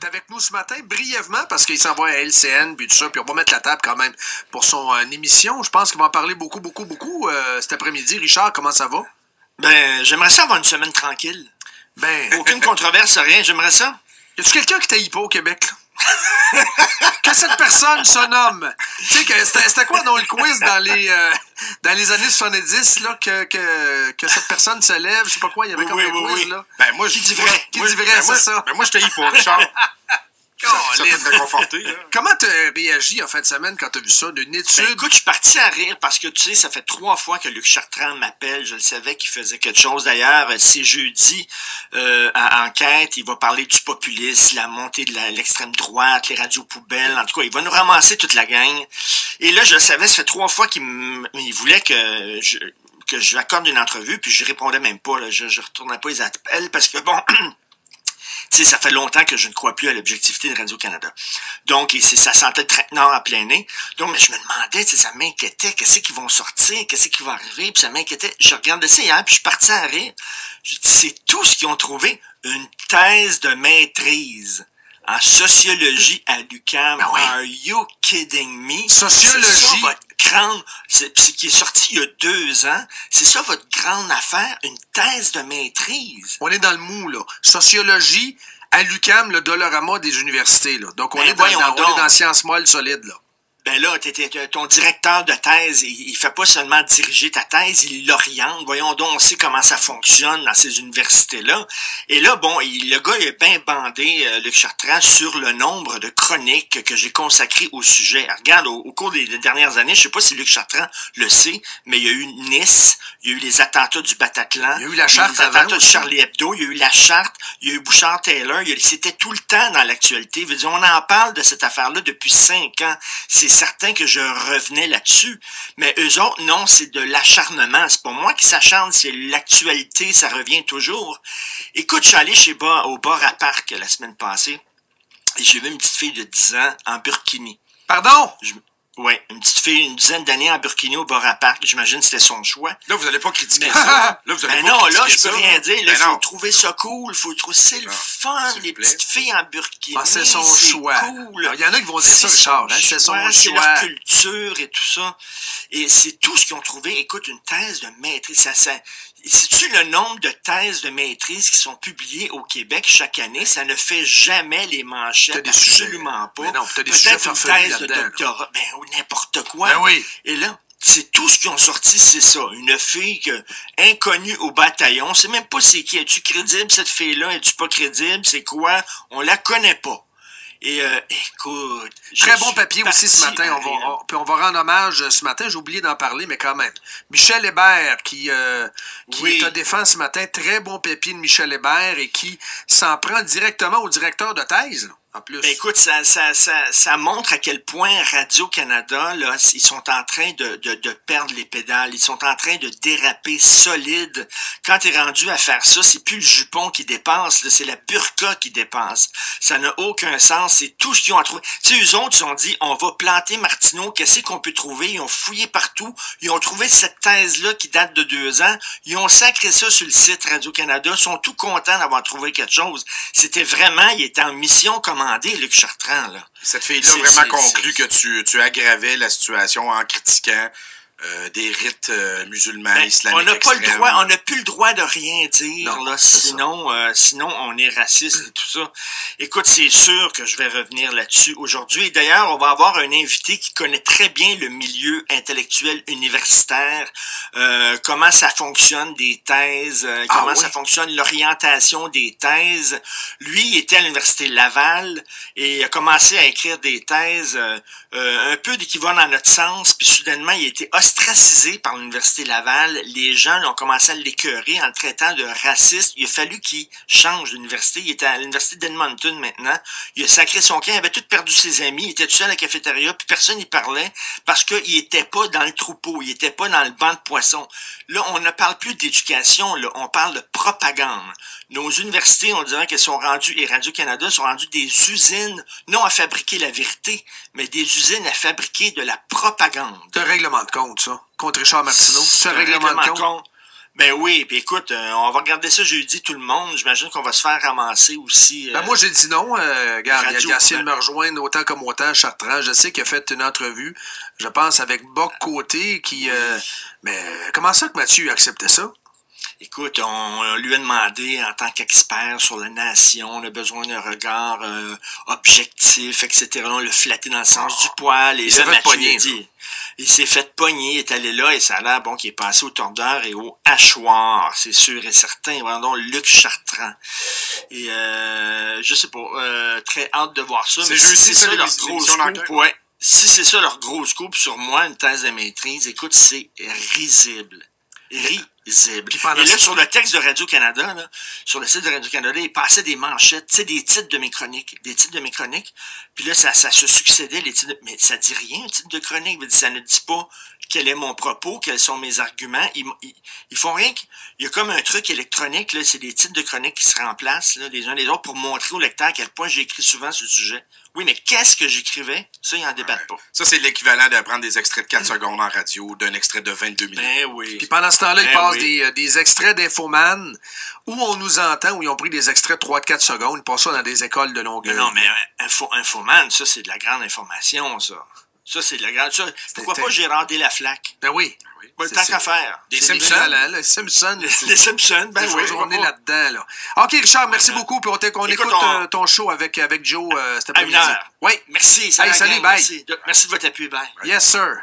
T'es avec nous ce matin, brièvement, parce qu'il s'en va à LCN, puis tout ça, puis on va mettre la table quand même pour son émission. Je pense qu'il va en parler beaucoup cet après-midi. Richard, comment ça va? Ben, j'aimerais ça avoir une semaine tranquille. Ben, Aucune controverse, rien, j'aimerais ça. y a-tu quelqu'un qui t'haït pas au Québec, là? Que cette personne se nomme. Tu sais, c'était quoi dans le quiz dans les années 70, là, que cette personne se lève, je sais pas quoi, il y avait comme un quiz, là. Ben, moi, Qui dit vrai? Qui dit vrai, c'est ça? Ben, moi, je t'ai pas, Richard. Ça peut te réconforter, là. Comment t'as réagi en fin de semaine quand t'as vu ça, d'une étude? Ben, écoute, je suis parti à rire parce que, tu sais, ça fait 3 fois que Luc Chartrand m'appelle. Je le savais qu'il faisait quelque chose. D'ailleurs, c'est jeudi, à Enquête, il va parler du populisme, la montée de l'extrême droite, les radios poubelles. En tout cas, il va nous ramasser toute la gang. Et là, je le savais, ça fait 3 fois qu'il voulait que je lui accorde une entrevue, puis je répondais même pas, là. Je retournais pas les appels parce que, bon... Tu sais, ça fait longtemps que je ne crois plus à l'objectivité de Radio-Canada. Donc, ça sentait le traquenard à plein nez. Donc, mais je me demandais, tu sais, ça m'inquiétait, qu'est-ce qu'ils vont sortir, qu'est-ce qui va arriver, puis ça m'inquiétait. Je regardais ça hier, puis je suis parti à rire. Je dis, c'est tout ce qu'ils ont trouvé, une thèse de maîtrise en sociologie à l'UQAM. Ben oui. Are you kidding me? Sociologie. C'est ça, votre grande, c'est qui est sorti il y a 2 ans. C'est ça votre grande affaire, une thèse de maîtrise. On est dans le mou, là. Sociologie à l'UQAM, le Dolorama des universités, là. Donc, on Ben, est dans voyons donc. la science molle solide, là. Ben là, ton directeur de thèse, il fait pas seulement diriger ta thèse, il l'oriente. Voyons donc, on sait comment ça fonctionne dans ces universités-là. Et là, bon, le gars, il est bien bandé, Luc Chartrand, sur le nombre de chroniques que j'ai consacrées au sujet. Regarde, au cours des dernières années, je sais pas si Luc Chartrand le sait, mais il y a eu Nice, il y a eu les attentats du Bataclan, Il y a eu la charte les attentats avant de aussi. Charlie Hebdo, il y a eu la charte, il y a eu Bouchard-Taylor, c'était tout le temps dans l'actualité. Je veux dire, on en parle de cette affaire-là depuis 5 ans. C'est certain que je revenais là-dessus. Mais eux autres, non, c'est de l'acharnement. C'est pas moi qui s'acharne, c'est l'actualité, ça revient toujours. Écoute, je suis allé au bar à parc la semaine passée et j'ai vu une petite fille de 10 ans en burkini. Pardon? Ouais, une petite fille, une dizaine d'années en burkini au bar à parc. J'imagine que c'était son choix. Là, vous allez pas critiquer Mais- ça. Là, vous allez Ben pas non, critiquer là, je ça. peux rien dire. Là, Ben faut non. trouver ça cool. Faut trouver c'est le Non, fun, s'il les vous plaît. petites filles en burkini. Ah, c'est son choix. Cool. Alors, il y en a qui vont dire ça, Richard, hein, c'est son C'est choix. leur culture et tout ça. Et c'est tout ce qu'ils ont trouvé. Écoute, une thèse de maîtrise. Sais-tu le nombre de thèses de maîtrise qui sont publiées au Québec chaque année? Ça ne fait jamais les T'as manchettes. des sujets. Absolument pas. Mais non, t'as des sujets Peut-être une farfelus thèse de là-dedans, là. doctorat. Ben, ou n'importe quoi. Ben oui. Et là, c'est tout ce qu'ils ont sorti, c'est ça. Une fille inconnue au bataillon. On sait même pas c'est qui. Es-tu crédible, cette fille-là? Es-tu pas crédible? C'est quoi? On la connaît pas. Et écoute... Très je bon suis papier aussi ce parti matin. à rire. Puis on va rendre hommage ce matin. J'ai oublié d'en parler, mais quand même. Michel Hébert qui Oui. est à défense ce matin. Très bon papier de Michel Hébert et qui s'en prend directement au directeur de thèse, là, en plus. Ben écoute, ça montre à quel point Radio-Canada, là, ils sont en train de perdre les pédales. Ils sont en train de déraper solide. Quand t'es rendu à faire ça, c'est plus le jupon qui dépasse, là, c'est la burqa qui dépasse. Ça n'a aucun sens. C'est tout ce qu'ils ont trouvé. Tu sais, eux autres, ils ont dit, on va planter Martineau. Qu'est-ce qu'on peut trouver? Ils ont fouillé partout. Ils ont trouvé cette thèse-là qui date de 2 ans. Ils ont sacré ça sur le site Radio-Canada. Ils sont tout contents d'avoir trouvé quelque chose. C'était vraiment, il était en mission commandée, Luc Chartrand, là. Cette fille-là C'est- a vraiment c'est- conclu que tu aggravais la situation en critiquant des rites musulmans, Ben, islamiques on n'a pas le extrêmes. droit, on n'a plus le droit de rien dire, Non, là, c'est sinon on est raciste et tout ça. Écoute, c'est sûr que je vais revenir là-dessus aujourd'hui. Et d'ailleurs, on va avoir un invité qui connaît très bien le milieu intellectuel universitaire, comment ça fonctionne des thèses, comment oui? ça fonctionne l'orientation des thèses. Lui, il était à l'université Laval et il a commencé à écrire des thèses un peu qui vont dans notre sens, puis soudainement, il a été ostracisé par l'Université Laval. Les gens ont commencé à l'écœurer en le traitant de raciste. Il a fallu qu'il change d'université. Il était à l'Université d'Edmonton maintenant. Il a sacré son camp. Il avait tout perdu ses amis. Il était tout seul à la cafétéria, puis personne n'y parlait parce qu'il était pas dans le troupeau. Il était pas dans le banc de poissons. Là, on ne parle plus d'éducation, là. On parle de propagande. Nos universités, on dirait qu'elles sont rendues, et Radio-Canada sont rendues des usines, non à fabriquer la vérité, mais des usines à fabriquer de la propagande. C'est un règlement de compte, ça. Contre Richard Martineau. C'est un règlement de compte. Ben oui, puis écoute, on va regarder ça jeudi, tout le monde. J'imagine qu'on va se faire ramasser aussi. Ben moi, j'ai dit non. Regarde, il a essayé de ben. me rejoindre autant comme autant, Chartrand. Je sais qu'il a fait une entrevue, je pense, avec Boc Côté, qui... mais comment ça que Mathieu a accepté ça? Écoute, on lui a demandé en tant qu'expert sur la nation, on a besoin d'un regard objectif, etc. On l'a flatté dans le sens du poil. Et là, Mathieu dit, il s'est fait pogner, il est allé là et ça a l'air bon qu'il est passé au tordeur et au hachoir, c'est sûr et certain. Voilà donc Luc Chartrand. Et je sais pas, très hâte de voir ça. Mais si c'est ça leur gros scoop, ouais. Si c'est ça leur gros scoop sur moi, une thèse de maîtrise, écoute, c'est risible. Risible. Et là, sur le texte de Radio-Canada, là, sur le site de Radio-Canada, il passait des manchettes, tu sais, des titres de mes chroniques. Puis là, ça se succédait, les titres mais ça dit rien, un titre de chronique. Ça ne dit pas quel est mon propos, quels sont mes arguments. Ils font rien. Il y a comme un truc électronique, là, c'est des titres de chroniques qui se remplacent, là, les uns les autres, pour montrer au lecteur à quel point j'ai écrit souvent ce sujet. Oui, mais qu'est-ce que j'écrivais? Ça, ils en débattent pas. Ça, c'est l'équivalent de prendre des extraits de 4 secondes en radio, d'un extrait de 22 minutes. Ben oui. Puis pendant ce temps-là, ils passent des extraits d'Infoman où on nous entend, où ils ont pris des extraits de 3-4 secondes, ils passent ça dans des écoles de Longueuil. Non, mais Infoman, ça, c'est de la grande information, ça. Ça, c'est de la grande... Ça, pourquoi pas Gérard Delaflaque? Ben oui. Pas le temps qu'à faire. Des Simpsons. Les Simpsons. Les Simpsons, ben oui. On est là-dedans, là. OK, Richard, merci beaucoup. Puis on écoute ton show avec Joe cet après-midi. Oui. Merci. Hey, salut, bye. Merci de votre appui, bye. Yes, sir.